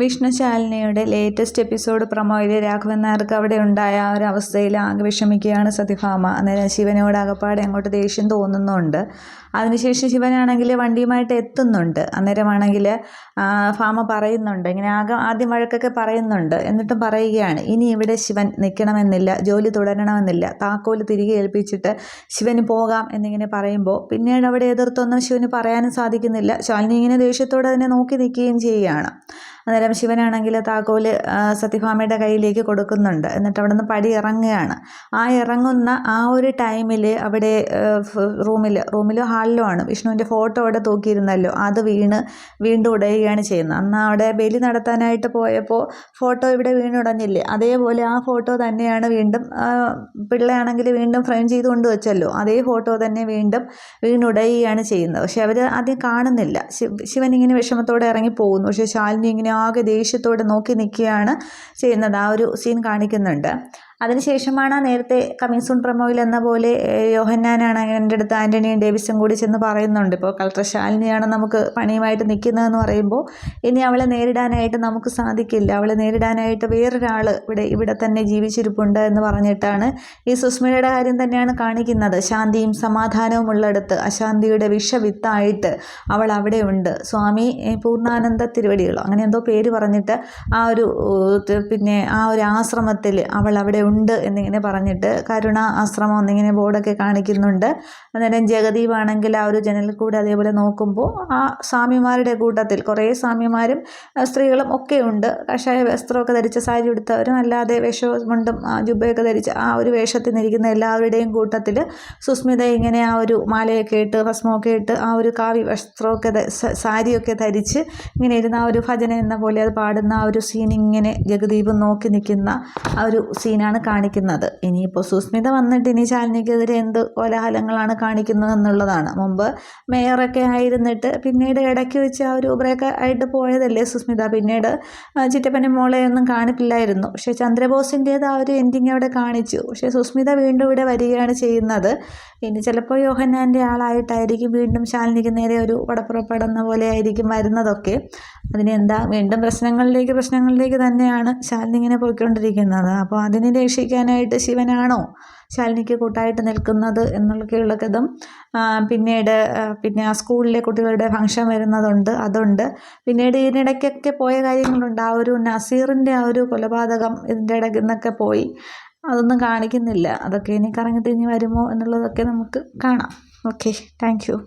വിഷ്ണുശാലിനിയുടെ latest episode പ്രൊമോയിൽ Raghavan നായർക്ക് അവിടെ ഉണ്ടായ ആ ഒരു അവസ്ഥയിൽ ആകെ വിഷമിക്കുകയാണ് സത്യഭാമ. അന്നേരം ശിവനോട് അകപ്പാടെ അങ്ങോട്ട് ദേഷ്യം തോന്നുന്നുണ്ട്. അതിനുശേഷം ശിവനാണെങ്കിൽ വണ്ടിയുമായിട്ട് എത്തുന്നുണ്ട്. അന്നേരമാണെങ്കിൽ ഭാമ പറയുന്നുണ്ട്, ഇങ്ങനെ ആദ്യം വഴക്കൊക്കെ പറയുന്നുണ്ട്. എന്നിട്ടും പറയുകയാണ്, ഇനി ഇവിടെ ശിവൻ നിൽക്കണമെന്നില്ല, ജോലി തുടരണമെന്നില്ല, താക്കോല് തിരികെ ഏൽപ്പിച്ചിട്ട് ശിവന് പോകാം എന്നിങ്ങനെ പറയുമ്പോൾ പിന്നീട് അവിടെ എതിർത്തൊന്നും ശിവന് പറയാനും സാധിക്കുന്നില്ല. ശാലിനി ഇങ്ങനെ ദേഷ്യത്തോടെ അതിനെ നോക്കി നിൽക്കുകയും ചെയ്യുകയാണ്. അന്നേരം ശിവനാണെങ്കിൽ താക്കോല് സത്യഭാമയുടെ കയ്യിലേക്ക് കൊടുക്കുന്നുണ്ട്. എന്നിട്ട് അവിടെ നിന്ന് പടി ഇറങ്ങുകയാണ്. ആ ഇറങ്ങുന്ന ആ ഒരു ടൈമിൽ അവിടെ റൂമിലോ ഹാളിലോ ആണ് വിഷ്ണുവിൻ്റെ ഫോട്ടോ അവിടെ തൂക്കിയിരുന്നല്ലോ, അത് വീണ്ടും ഉടയുകയാണ് ചെയ്യുന്നത്. അന്ന് അവിടെ ബലി നടത്താനായിട്ട് പോയപ്പോൾ ഫോട്ടോ ഇവിടെ വീണുടഞ്ഞില്ലേ, അതേപോലെ ആ ഫോട്ടോ തന്നെയാണ് വീണ്ടും പിള്ളയാണെങ്കിൽ വീണ്ടും ഫ്രെയിം ചെയ്ത് കൊണ്ടുവച്ചല്ലോ, അതേ ഫോട്ടോ തന്നെ വീണ്ടും വീണുടയുകയാണ് ചെയ്യുന്നത്. പക്ഷെ അവർ ആദ്യം കാണുന്നില്ല. ശിവൻ ഇങ്ങനെ വിഷമത്തോടെ ഇറങ്ങി പോകുന്നു. പക്ഷേ ശാലിനി ഇങ്ങനെ ആകെ ദേഷ്യത്തോടെ നോക്കി നിൽക്കുകയാണ് ചെയ്യുന്നത്. ആ ഒരു സീൻ കാണിക്കുന്നുണ്ട്. അതിനുശേഷമാണ് നേരത്തെ കമ്മിങ് സൂൺ പ്രൊമോയിൽ എന്ന പോലെ യോഹന്നാനാണ് എൻ്റെ അടുത്ത് ആൻ്റണിയും ഡേവിസും കൂടി ചെന്ന് പറയുന്നുണ്ട്, ഇപ്പോൾ കളക്ടർ ശാലിനിയാണ് നമുക്ക് പണിയുമായിട്ട് നിൽക്കുന്നതെന്ന് പറയുമ്പോൾ ഇനി അവളെ നേരിടാനായിട്ട് നമുക്ക് സാധിക്കില്ല, അവളെ നേരിടാനായിട്ട് വേറൊരാൾ ഇവിടെ തന്നെ ജീവിച്ചിരിപ്പുണ്ട് എന്ന് പറഞ്ഞിട്ടാണ് ഈ സുസ്മിതയുടെ കാര്യം തന്നെയാണ് കാണിക്കുന്നത്. ശാന്തിയും സമാധാനവും ഉള്ളിടത്ത് അശാന്തിയുടെ വിഷവിത്തായിട്ട് അവൾ അവിടെ ഉണ്ട്. സ്വാമി പൂർണ്ണാനന്ദ തിരുവടികളോ അങ്ങനെ എന്തോ പേര് പറഞ്ഞിട്ട് ആ ഒരു ആശ്രമത്തിൽ അവൾ അവിടെ ഉണ്ട് എന്നിങ്ങനെ പറഞ്ഞിട്ട് കരുണ ആശ്രമം എന്നിങ്ങനെ ബോർഡൊക്കെ കാണിക്കുന്നുണ്ട്. അന്നേരം ജഗദീപാണെങ്കിൽ ആ ഒരു ജനലിൽ കൂടെ അതേപോലെ നോക്കുമ്പോൾ ആ സ്വാമിമാരുടെ കൂട്ടത്തിൽ കുറേ സ്വാമിമാരും സ്ത്രീകളും ഒക്കെ ഉണ്ട്. കഷായ വസ്ത്രമൊക്കെ ധരിച്ച സാരി എടുത്തവരും അല്ലാതെ വേഷമുണ്ടും ജുബയൊക്കെ ധരിച്ച ആ ഒരു വേഷത്തിൽ നിന്നിരിക്കുന്ന എല്ലാവരുടെയും കൂട്ടത്തിൽ സുസ്മിത ഇങ്ങനെ ആ ഒരു മാലയൊക്കെ ഇട്ട് ഭസ്മമൊക്കെ ഇട്ട് ആ ഒരു കാവ്യ വസ്ത്രമൊക്കെ സാരിയൊക്കെ ധരിച്ച് ഇങ്ങനെ ഇരുന്ന ആ ഒരു ഭജന എന്ന പോലെ അത് പാടുന്ന ആ ഒരു സീൻ ഇങ്ങനെ ജഗദീപ് നോക്കി നിൽക്കുന്ന ആ ഒരു സീനാണ് കാണിക്കുന്നത്. ഇനിയിപ്പോൾ സുസ്മിത വന്നിട്ട് ഇനി ശാലിനിക്കെതിരെ എന്ത് കോലാഹലങ്ങളാണ് കാണിക്കുന്നത് എന്നുള്ളതാണ്. മുമ്പ് മേയറൊക്കെ ആയിരുന്നിട്ട് പിന്നീട് ഇടയ്ക്ക് വെച്ച് ആ ഒരു ബ്രേക്ക് ആയിട്ട് പോയതല്ലേ സുസ്മിത. പിന്നീട് ചിറ്റപ്പനും മോളെയൊന്നും കാണിക്കില്ലായിരുന്നു. പക്ഷേ ചന്ദ്രബോസിൻ്റേത് ആ ഒരു എൻഡിങ് അവിടെ കാണിച്ചു. പക്ഷേ സുസ്മിത വീണ്ടും ഇവിടെ വരികയാണ് ചെയ്യുന്നത്. ഇനി ചിലപ്പോൾ യോഹന്നാൻ്റെ ആളായിട്ടായിരിക്കും വീണ്ടും ശാലിനിക്ക് നേരെ ഒരു പടപ്പുറപ്പെടുന്ന പോലെ ആയിരിക്കും വരുന്നതൊക്കെ. അതിനെന്താ വീണ്ടും പ്രശ്നങ്ങളിലേക്ക് തന്നെയാണ് ശാലിനി ഇങ്ങനെ പോയിക്കൊണ്ടിരിക്കുന്നത്. അപ്പോൾ അതിനെ രക്ഷിക്കാനായിട്ട് ശിവനാണോ ശാലിനിക്ക് കൂട്ടായിട്ട് നിൽക്കുന്നത് എന്നുള്ളതും പിന്നീട് ആ സ്കൂളിലെ കുട്ടികളുടെ ഫംഗ്ഷൻ വരുന്നതുണ്ട്, അതുണ്ട്. പിന്നീട് ഇതിനിടയ്ക്കൊക്കെ പോയ കാര്യങ്ങളുണ്ട്. ആ ഒരു നസീറിൻ്റെ ആ ഒരു കൊലപാതകം ഇതിൻ്റെ ഇടയ്ക്ക് നിന്നൊക്കെ പോയി, അതൊന്നും കാണിക്കുന്നില്ല. അതൊക്കെ ഇനി കറങ്ങി തിരിഞ്ഞ് വരുമോ എന്നുള്ളതൊക്കെ നമുക്ക് കാണാം. Okay, thank you.